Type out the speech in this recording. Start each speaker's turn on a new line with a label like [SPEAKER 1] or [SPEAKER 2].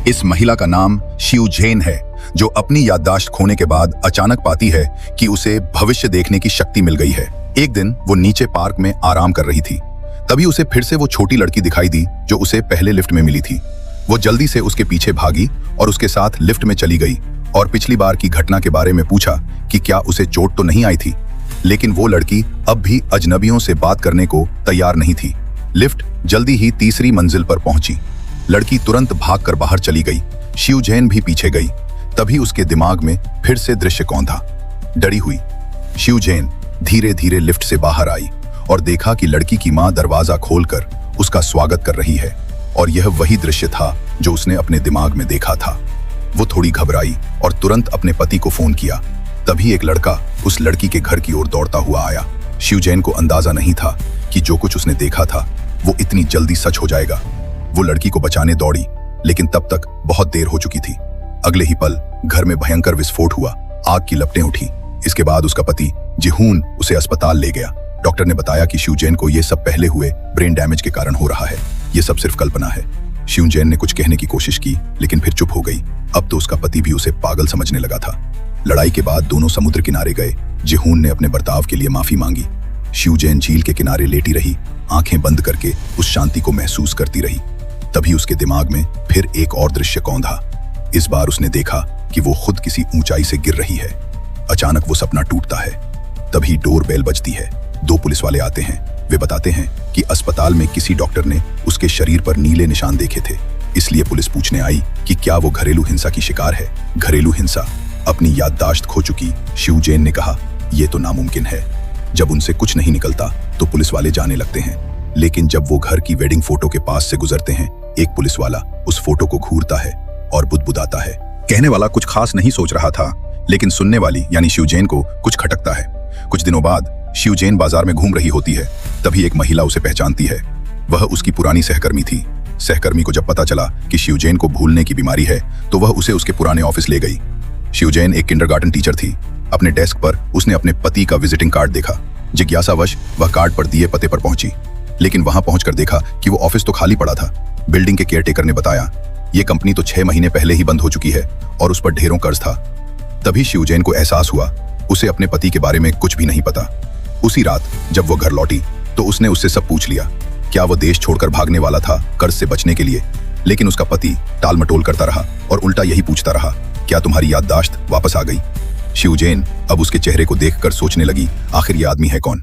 [SPEAKER 1] इस महिला का नाम शिव जैन है, जो अपनी याददाश्त खोने के बाद अचानक पाती है कि उसे भविष्य देखने की शक्ति मिल गई है। एक दिन वो नीचे पार्क में आराम कर रही थी, तभी उसे फिर से वो छोटी लड़की दिखाई दी जो उसे पहले लिफ्ट में मिली थी। वो जल्दी से उसके पीछे भागी और उसके साथ लिफ्ट में चली गई और पिछली बार की घटना के बारे में पूछा कि क्या उसे चोट तो नहीं आई थी। लेकिन वो लड़की अब भी अजनबियों से बात करने को तैयार नहीं थी। लिफ्ट जल्दी ही तीसरी मंजिल पर पहुंची। लड़की तुरंत भागकर बाहर चली गई। शिव जैन भी पीछे गई। तभी उसके दिमाग में फिर से दृश्य कौंधा। डरी हुई शिव जैन धीरे धीरे लिफ्ट से बाहर आई और देखा कि लड़की की मां दरवाजा खोलकर उसका स्वागत कर रही है, और यह वही दृश्य था जो उसने अपने दिमाग में देखा था। वो थोड़ी घबराई और तुरंत अपने पति को फोन किया। तभी एक लड़का उस लड़की के घर की ओर दौड़ता हुआ आया। शिव जैन को अंदाजा नहीं था कि जो कुछ उसने देखा था वो इतनी जल्दी सच हो जाएगा। वो लड़की को बचाने दौड़ी, लेकिन तब तक बहुत देर हो चुकी थी। अगले ही पल घर में भयंकर विस्फोट हुआ। आग की लपटें उठी। इसके बाद उसका पति जिहून उसे अस्पताल ले गया। डॉक्टर ने बताया कि शिव जैन को ये सब पहले हुए ब्रेन डैमेज के कारण हो रहा है। ये सब सिर्फ कल्पना है। शिव जैन ने कुछ कहने की कोशिश की, लेकिन फिर चुप हो गई। अब तो उसका पति भी उसे पागल समझने लगा था। लड़ाई के बाद दोनों समुद्र किनारे गए। जिहून ने अपने बर्ताव के लिए माफी मांगी। शिव जैन झील के किनारे लेटी रही, आंखें बंद करके उस शांति को महसूस करती रही। तभी उसके दिमाग में फिर एक और दृश्य कौंधा। इस बार उसने देखा कि वो खुद किसी ऊंचाई से गिर रही है। अचानक वो सपना टूटता है। तभी डोर बेल बजती है। 2 पुलिस वाले आते हैं। वे बताते हैं कि अस्पताल में किसी डॉक्टर ने उसके शरीर पर नीले निशान देखे थे, इसलिए पुलिस पूछने आई कि क्या वो घरेलू हिंसा की शिकार है। घरेलू हिंसा? अपनी याददाश्त खो चुकी शिव जैन ने कहा, यह तो नामुमकिन है। जब उनसे कुछ नहीं निकलता तो पुलिस वाले जाने लगते हैं, लेकिन जब वो घर की वेडिंग फोटो के पास से गुजरते हैं, एक पुलिस वाला उस फोटो को घूरता है और बुदबुदाता है। कहने वाला कुछ खास नहीं सोच रहा था, लेकिन सुनने वाली यानी शिव जैन को कुछ खटकता है। कुछ दिनों बाद शिव जैन बाजार में घूम रही होती है। तभी एक महिला उसे पहचानती है। वह उसकी पुरानी सहकर्मी थी। सहकर्मी को जब पता चला कि शिव जैन को भूलने की बीमारी है, तो वह उसे उसके पुराने ऑफिस ले गई। शिव जैन एक किंडरगार्टन टीचर थी। अपने डेस्क पर उसने अपने पति का विजिटिंग कार्ड देखा। जिज्ञासावश वह कार्ड पर दिए पते पर पहुंची, लेकिन वहां पहुंचकर देखा कि वो ऑफिस तो खाली पड़ा था। बिल्डिंग के केयरटेकर ने बताया, ये कंपनी तो 6 महीने पहले ही बंद हो चुकी है और उस पर ढेरों कर्ज था। तभी शिव जैन को एहसास हुआ उसे अपने पति के बारे में कुछ भी नहीं पता। उसी रात जब वो घर लौटी तो उसने उससे सब पूछ लिया। क्या वो देश छोड़कर भागने वाला था कर्ज से बचने के लिए? लेकिन उसका पति टाल मटोल करता रहा और उल्टा यही पूछता रहा, क्या तुम्हारी याददाश्त वापस आ गई? शिव जैन अब उसके चेहरे को देखकर सोचने लगी, आखिर ये आदमी है कौन?